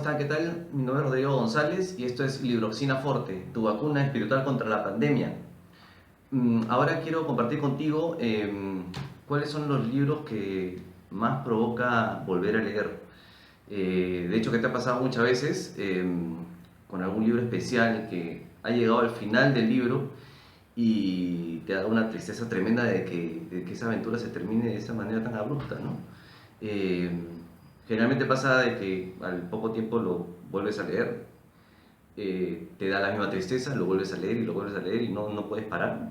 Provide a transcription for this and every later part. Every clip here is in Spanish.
están? ¿Qué tal? Mi nombre es Rodrigo González y esto es Libroxina Forte, tu vacuna espiritual contra la pandemia. Ahora quiero compartir contigo cuáles son los libros que más provoca volver a leer. De hecho, ¿qué te ha pasado muchas veces con algún libro especial que ha llegado al final del libro y te da una tristeza tremenda de que esa aventura se termine de esa manera tan abrupta, ¿no? Eh, Generalmente pasa de que al poco tiempo lo vuelves a leer, te da la misma tristeza, lo vuelves a leer y lo vuelves a leer y no puedes parar.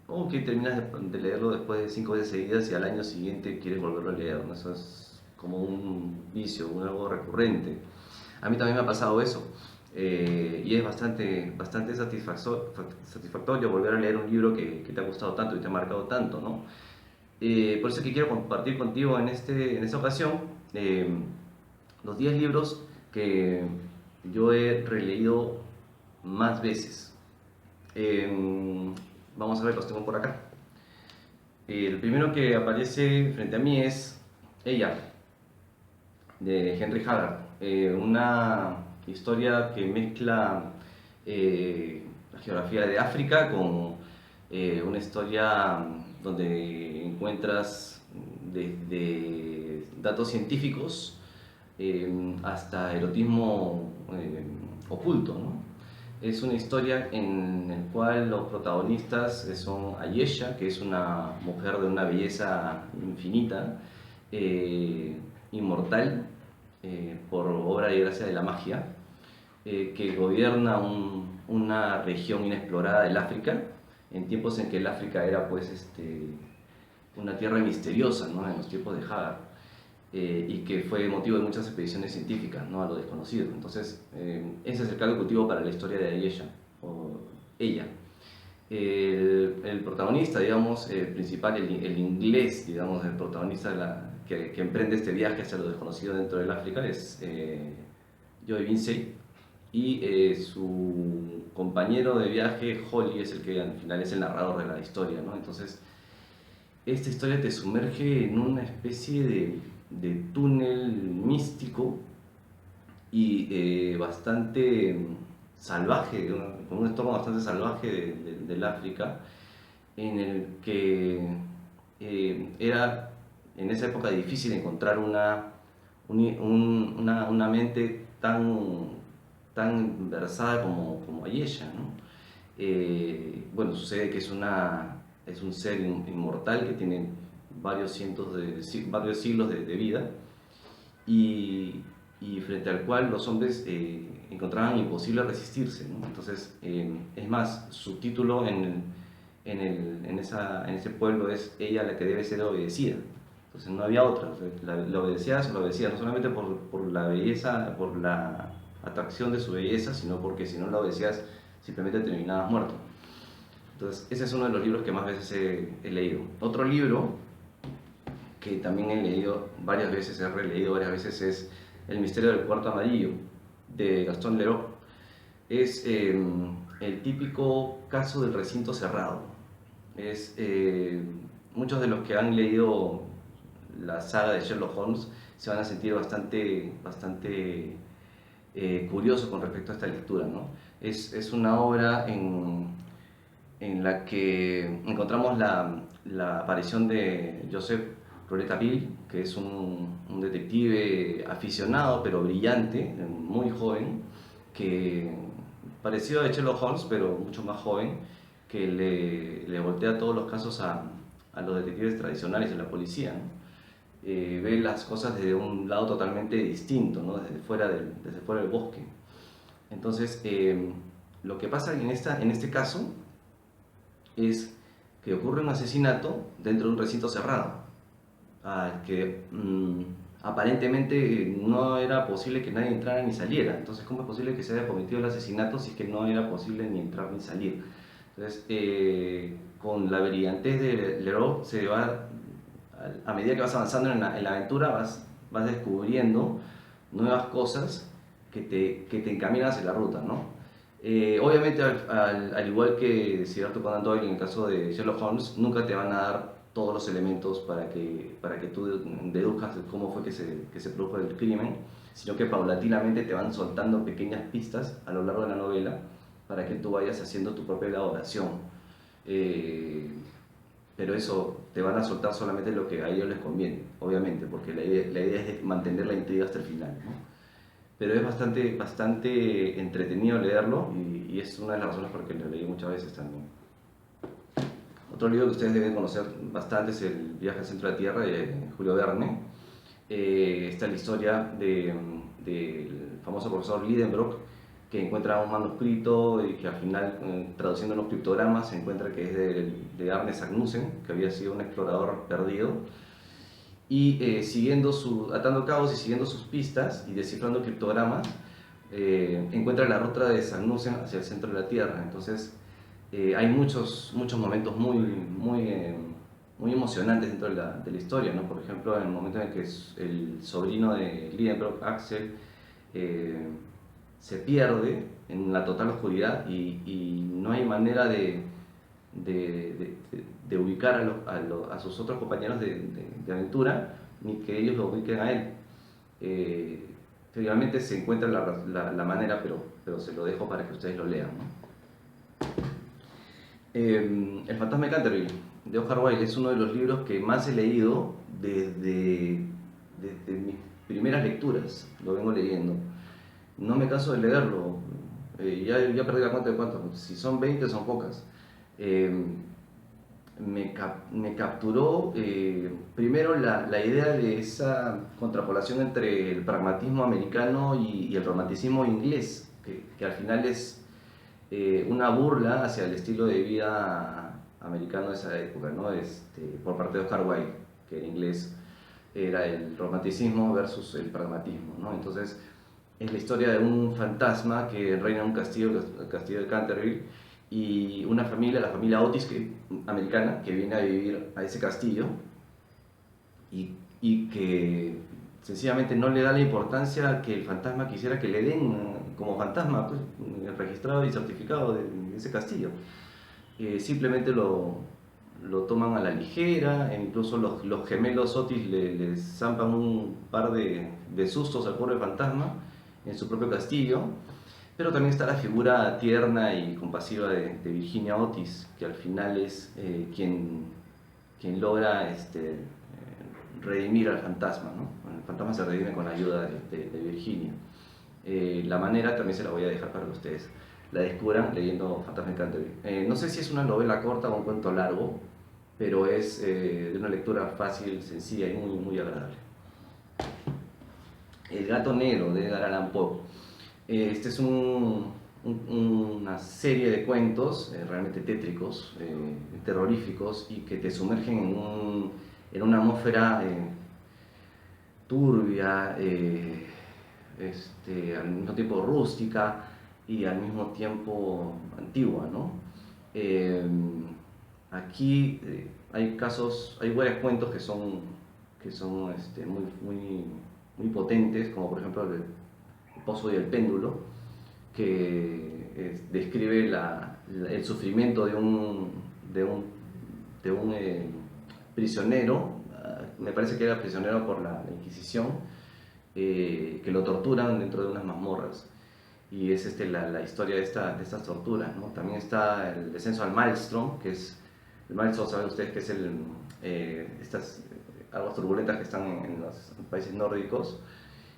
O que terminas de leerlo después de 5 veces seguidas y al año siguiente quieres volverlo a leer, ¿no? Eso es como un vicio, algo recurrente. A mí también me ha pasado eso. Y es bastante satisfactorio volver a leer un libro que te ha gustado tanto y te ha marcado tanto, ¿no? Por eso es que quiero compartir contigo en esta ocasión eh, los 10 libros que yo he releído más veces. Vamos a ver, los tengo por acá. El primero que aparece frente a mí es Ella, de Henry Haggard. Una historia que mezcla la geografía de África con una historia donde encuentras desde datos científicos hasta erotismo oculto, ¿no? Es una historia en la cual los protagonistas son Ayesha, que es una mujer de una belleza infinita, inmortal, por obra y gracia de la magia, que gobierna una región inexplorada del África, en tiempos en que el África era pues una tierra misteriosa, ¿no? En los tiempos de Haggard, y que fue motivo de muchas expediciones científicas, ¿no? A lo desconocido. Entonces, ese es el caldo de cultivo para la historia de Ayesha, o ella. El protagonista, digamos, principal, el inglés, digamos, el protagonista que emprende este viaje hacia lo desconocido dentro del África es Joy Vincey, y su compañero de viaje, Holly, es el que al final es el narrador de la historia, ¿no? Entonces, esta historia te sumerge en una especie de túnel místico y bastante salvaje, con un entorno bastante salvaje del África, en el que era en esa época difícil encontrar una mente tan versada como Ayesha, ¿no? Bueno, sucede que es un ser inmortal que tiene varios siglos de vida y frente al cual los hombres encontraban imposible resistirse, ¿no? Entonces, es más, su título en ese pueblo es Ella la que debe ser obedecida. Entonces no había otra, o sea, la obedecías o la obedecías, no solamente por la belleza, por la atracción de su belleza, sino porque si no la obedecías simplemente terminabas muerto. Entonces ese es uno de los libros que más veces he leído. Otro libro que también he leído varias veces, he releído varias veces, es El misterio del cuarto amarillo, de Gaston Leroux. Es el típico caso del recinto cerrado. Es, muchos de los que han leído la saga de Sherlock Holmes se van a sentir bastante curiosos con respecto a esta lectura, ¿no? Es una obra en la que encontramos la aparición de Joseph Rouletabille, que es un detective aficionado pero brillante, muy joven, que parecido a Sherlock Holmes pero mucho más joven, que le voltea todos los casos a los detectives tradicionales de la policía, ¿no? Ve las cosas desde un lado totalmente distinto, ¿no? Desde fuera del bosque. Entonces, lo que pasa en este caso es que ocurre un asesinato dentro de un recinto cerrado, que aparentemente no era posible que nadie entrara ni saliera. Entonces, ¿cómo es posible que se haya cometido el asesinato si es que no era posible ni entrar ni salir? Entonces, con la brillantez de Leroux se va, a medida que vas avanzando en la aventura, vas descubriendo nuevas cosas que te encaminan hacia la ruta, ¿no? Obviamente, al igual que Sir Arthur Conan Doyle en el caso de Sherlock Holmes, nunca te van a dar todos los elementos para que tú deduzcas cómo fue que se produjo el crimen, sino que paulatinamente te van soltando pequeñas pistas a lo largo de la novela para que tú vayas haciendo tu propia elaboración. Eh, pero eso, te van a soltar solamente lo que a ellos les conviene, obviamente, porque la idea es mantener la intriga hasta el final, ¿no? Pero es bastante entretenido leerlo y es una de las razones por las que lo leí muchas veces también. Otro libro que ustedes deben conocer bastante es El viaje al centro de la Tierra de Julio Verne. Está la historia del famoso profesor Lidenbrock, que encuentra un manuscrito y que al final, traduciendo los criptogramas, se encuentra que es de Ernest Agnussen, que había sido un explorador perdido. Y atando cabos y siguiendo sus pistas y descifrando criptogramas, encuentra la ruta de Agnussen hacia el centro de la Tierra. Entonces, hay muchos momentos muy emocionantes dentro de la historia, ¿no? Por ejemplo, en el momento en que el sobrino de Lidenbrock, Axel, se pierde en la total oscuridad y no hay manera de ubicar a sus otros compañeros de aventura, ni que ellos lo ubiquen a él. Finalmente se encuentra la manera, pero se lo dejo para que ustedes lo lean, ¿no? El fantasma de Canterville, de Oscar Wilde, es uno de los libros que más he leído desde mis primeras lecturas. Lo vengo leyendo. No me canso de leerlo. Ya perdí la cuenta de cuántos. Si son 20, son pocas. Me capturó primero la idea de esa contrapolación entre el pragmatismo americano y el romanticismo inglés, que al final es una burla hacia el estilo de vida americano de esa época, ¿no? Por parte de Oscar Wilde, que en inglés era el romanticismo versus el pragmatismo, ¿no? Entonces, es la historia de un fantasma que reina en un castillo, el castillo de Canterville, y una familia, la familia Otis americana, que viene a vivir a ese castillo y que sencillamente no le da la importancia que el fantasma quisiera que le den como fantasma, pues, registrado y certificado de ese castillo. Simplemente lo toman a la ligera, e incluso los gemelos Otis le zampan un par de sustos al pobre fantasma en su propio castillo. Pero también está la figura tierna y compasiva de Virginia Otis, que al final es quien logra redimir al fantasma, ¿no? El fantasma se redime con la ayuda de Virginia. La manera también se la voy a dejar para que ustedes la descubran leyendo Fantasma en Canterville. No sé si es una novela corta o un cuento largo, pero es de una lectura fácil, sencilla y muy agradable. El gato negro de Edgar Allan Poe. Este es una serie de cuentos realmente tétricos, terroríficos y que te sumergen en una atmósfera turbia, al mismo tiempo rústica y al mismo tiempo antigua, ¿no? Aquí hay varios cuentos que son muy potentes, como por ejemplo el Pozo y el péndulo, que describe el sufrimiento de un prisionero, me parece que era prisionero por la Inquisición, que lo torturan dentro de unas mazmorras. Y es la historia de estas torturas, ¿no? También está el descenso al Maelstrom, el Maelstrom, saben ustedes que es estas aguas turbulentas que están en los países nórdicos.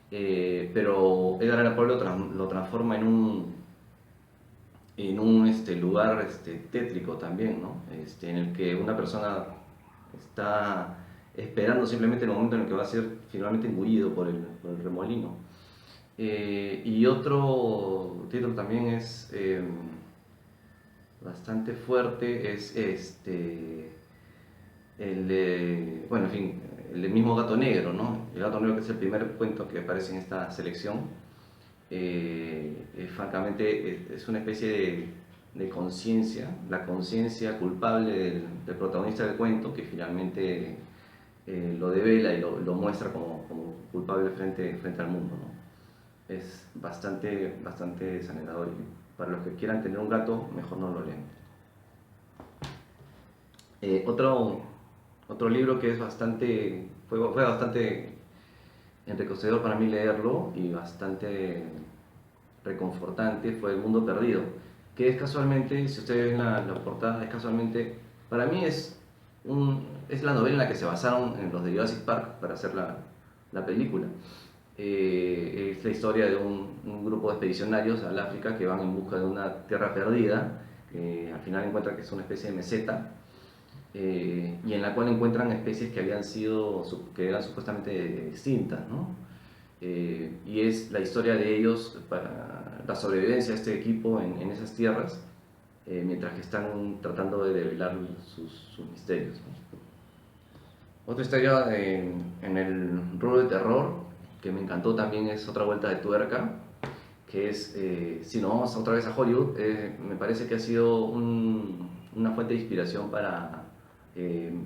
Pero Edgar Allan Poe lo transforma en un lugar tétrico también, ¿no? En el que una persona está esperando simplemente el momento en el que va a ser finalmente engullido por el remolino. Y otro título también es bastante fuerte, es bueno, en fin, el mismo Gato Negro, ¿no? El Gato Negro, que es el primer cuento que aparece en esta selección, francamente es una especie de conciencia, la conciencia culpable del protagonista del cuento, que finalmente lo devela y lo muestra como culpable frente al mundo, ¿no? Es bastante desalentador y para los que quieran tener un gato, mejor no lo lean. Otro libro que fue bastante enriquecedor para mí leerlo y bastante reconfortante fue El Mundo Perdido, que es casualmente, si ustedes ven la portada, es casualmente, para mí es la novela en la que se basaron en los de Jurassic Park para hacer la película. Es la historia de un grupo de expedicionarios al África que van en busca de una tierra perdida, que al final encuentran que es una especie de meseta, y en la cual encuentran especies que que eran supuestamente extintas, ¿no? Y es la historia de ellos, para la sobrevivencia de este equipo en esas tierras, mientras que están tratando de develar sus misterios, ¿no? Otra historia en el rubro de terror que me encantó también es Otra Vuelta de Tuerca, que es, si nos vamos otra vez a Hollywood, me parece que ha sido una fuente de inspiración para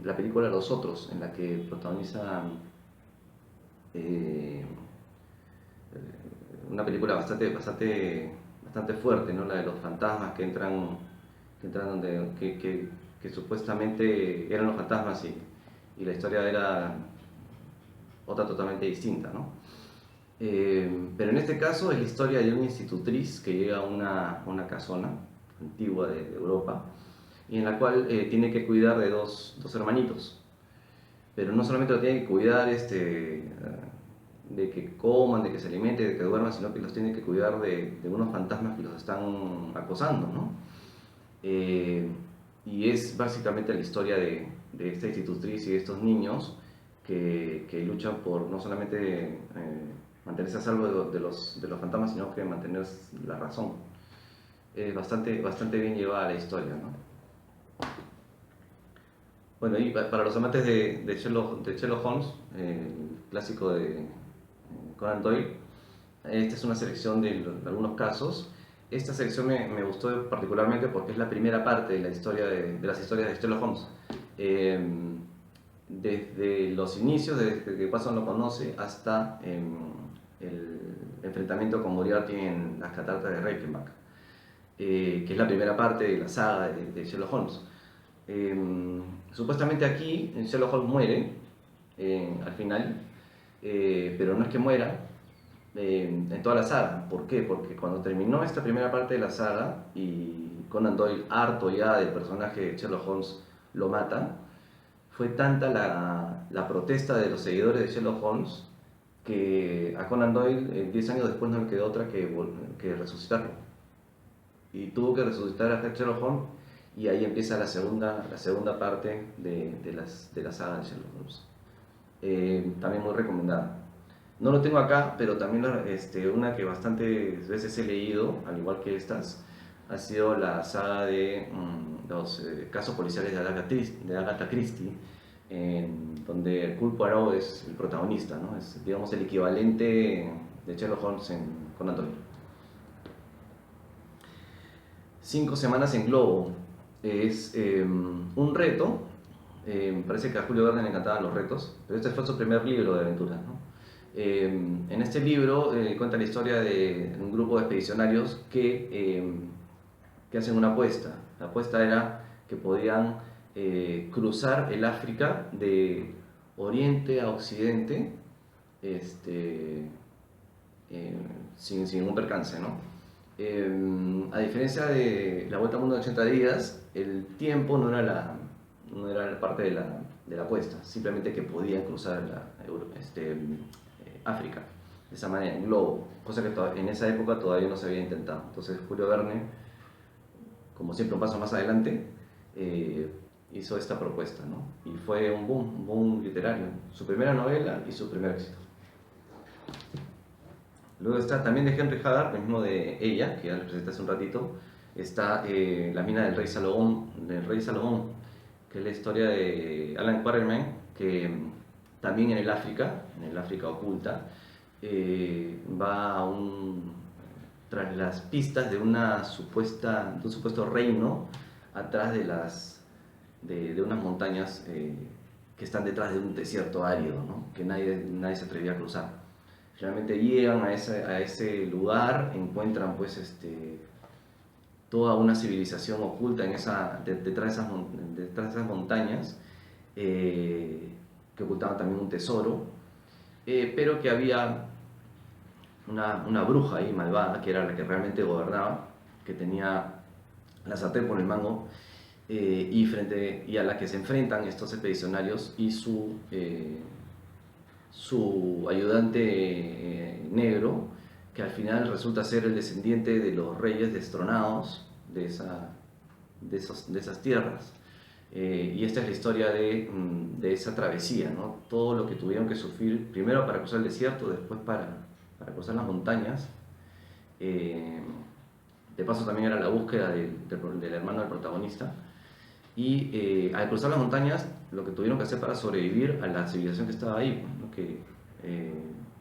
la película Los Otros, en la que protagoniza eh, una película bastante fuerte, ¿no? La de los fantasmas que entran que supuestamente eran los fantasmas y la historia era otra totalmente distinta, ¿no? Pero en este caso es la historia de una institutriz que llega a una casona antigua de Europa y en la cual tiene que cuidar de dos hermanitos. Pero no solamente lo tiene que cuidar de que coman, de que se alimenten, de que duerman, sino que los tiene que cuidar de unos fantasmas que los están acosando, ¿no? Y es básicamente la historia de esta institutriz y de estos niños que luchan por no solamente mantenerse a salvo de los fantasmas, sino que mantener la razón. Es bastante bien llevada la historia, ¿no? Bueno, y para los amantes de Sherlock Holmes, el clásico de Conan Doyle, esta es una selección de algunos casos. Esta selección me gustó particularmente porque es la primera parte de la historia de las historias de Sherlock Holmes. Eh, Desde los inicios, desde que Watson lo conoce, hasta el enfrentamiento con Moriarty en las cataratas de Reichenbach, que es la primera parte de la saga de Sherlock Holmes. Supuestamente aquí Sherlock Holmes muere al final, pero no es que muera en toda la saga. ¿Por qué? Porque cuando terminó esta primera parte de la saga y Conan Doyle, harto ya del personaje de Sherlock Holmes, lo mata, fue tanta la protesta de los seguidores de Sherlock Holmes que a Conan Doyle 10 años después no le quedó otra que resucitarlo. Y tuvo que resucitar a Sherlock Holmes y ahí empieza la segunda parte de la saga de Sherlock Holmes. También muy recomendada. No lo tengo acá, pero también una que bastantes veces he leído, al igual que estas, ha sido la saga de los casos policiales de Agatha Christie, donde Hercule Poirot es el protagonista, ¿no? Es, digamos, el equivalente de Sherlock Holmes en Conan Doyle. 5 semanas en globo es un reto. Parece que a Julio Verne le encantaban los retos, pero este fue su primer libro de aventuras, ¿no? En este libro cuenta la historia de un grupo de expedicionarios que hacen una apuesta. La apuesta era que podían cruzar el África de oriente a occidente sin ningún percance, ¿no? A diferencia de la Vuelta al Mundo en 80 días, el tiempo no era parte de la apuesta, simplemente que podían cruzar África de esa manera, en globo, cosa que en esa época todavía no se había intentado. Entonces Julio Verne, como siempre un paso más adelante, hizo esta propuesta, ¿no? Y fue un boom literario, su primera novela y su primer éxito. Luego está también de Henry Haddard, el mismo de ella, que ya les presenté hace un ratito, está La mina del rey Salomón, que es la historia de Alan Quatermain, que también en el África oculta, va tras las pistas de un supuesto reino atrás de unas montañas que están detrás de un desierto árido, ¿no? Que nadie se atrevía a cruzar. Finalmente llegan a ese lugar, encuentran pues toda una civilización oculta detrás de esas montañas, que ocultaban también un tesoro. pero que había una bruja ahí malvada, que era la que realmente gobernaba, que tenía la sartén por el mango, y a la que se enfrentan estos expedicionarios y su ayudante negro, que al final resulta ser el descendiente de los reyes destronados de esas tierras. Y esta es la historia de esa travesía, ¿no? Todo lo que tuvieron que sufrir, primero para cruzar el desierto, después para cruzar las montañas. De paso también era la búsqueda del hermano del protagonista. Y al cruzar las montañas, lo que tuvieron que hacer para sobrevivir a la civilización que estaba ahí, ¿no? Que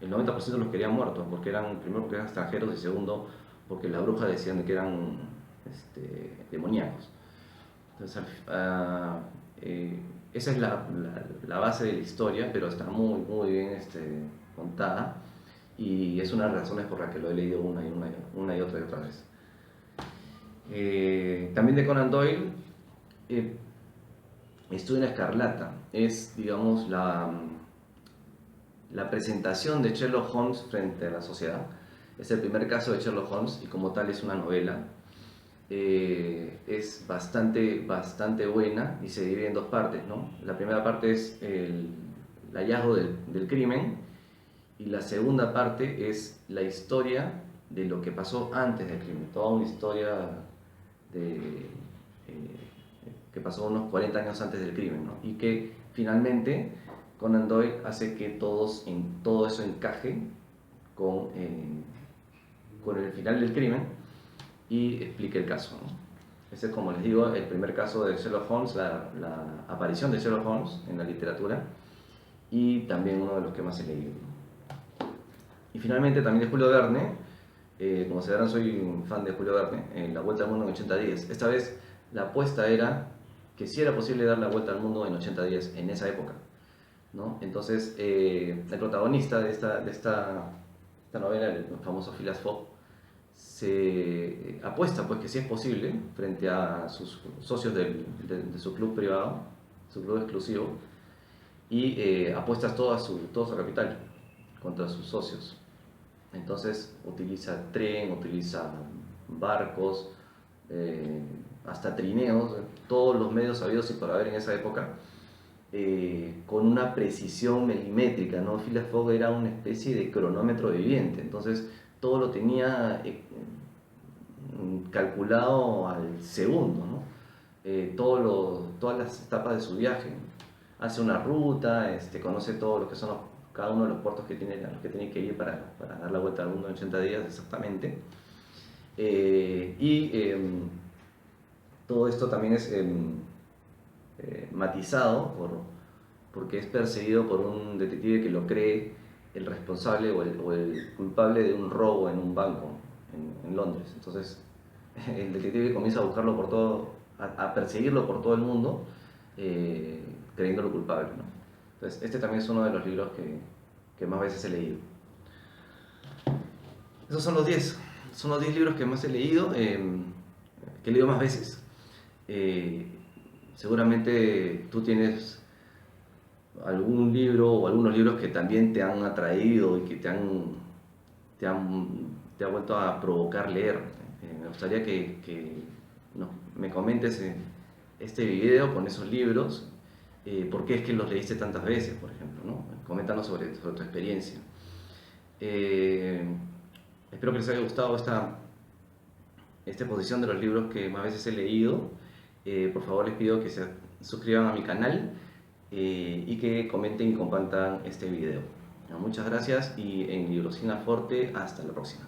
el 90% los querían muertos, primero porque eran extranjeros, y segundo porque la bruja decían que eran demoníacos. Entonces, esa es la base de la historia, pero está muy, muy bien contada, y es una de las razones por las que lo he leído una y otra vez. También de Conan Doyle, Estudio en Escarlata. Es, digamos, la presentación de Sherlock Holmes frente a la sociedad. Es el primer caso de Sherlock Holmes y como tal es una novela. Es bastante buena y se divide en dos partes, ¿no? La primera parte es el hallazgo del crimen, y la segunda parte es la historia de lo que pasó antes del crimen, toda una historia que pasó unos 40 años antes del crimen, ¿no? Y que finalmente Conan Doyle hace que todo eso encaje con el final del crimen y explique el caso, ¿no? Ese es, como les digo, el primer caso de Sherlock Holmes, la aparición de Sherlock Holmes en la literatura, y también uno de los que más he leído, ¿no? Y finalmente también de Julio Verne. Como se verán, soy un fan de Julio Verne, en La Vuelta al Mundo en 80 días. Esta vez la apuesta era que sí era posible dar la vuelta al mundo en 80 días en esa época, ¿no? Entonces, el protagonista de esta novela, el famoso Phileas Fogg, se apuesta pues que sí es posible frente a sus socios de su club privado, su club exclusivo, y apuestas toda su capital contra sus socios. Entonces utiliza tren, utiliza barcos, hasta trineos, todos los medios habidos y por haber en esa época, con una precisión milimétrica, ¿no? Phileas Fogg era una especie de cronómetro viviente, entonces todo lo tenía calculado al segundo, ¿no? Todas las etapas de su viaje. Hace una ruta, conoce todo lo que son cada uno de los puertos a los que tiene que ir para dar la vuelta al mundo en 80 días exactamente. Todo esto también es matizado porque es perseguido por un detective que lo cree el responsable o el culpable de un robo en un banco en Londres. Entonces el detective comienza a buscarlo a perseguirlo por todo el mundo, creyéndolo culpable, ¿no? Entonces este también es uno de los libros que más veces he leído. Esos son los 10 libros que más he leído, que he leído más veces. Seguramente tú tienes algún libro o algunos libros que también te han atraído y que te ha vuelto a provocar leer. Me gustaría que me comentes en este video con esos libros, por qué es que los leíste tantas veces, por ejemplo, ¿no? Coméntanos sobre tu experiencia. Espero que les haya gustado esta exposición de los libros que más veces he leído. Por favor, les pido que se suscriban a mi canal y que comenten y compartan este video. Muchas gracias, y en Librosina Forte, hasta la próxima.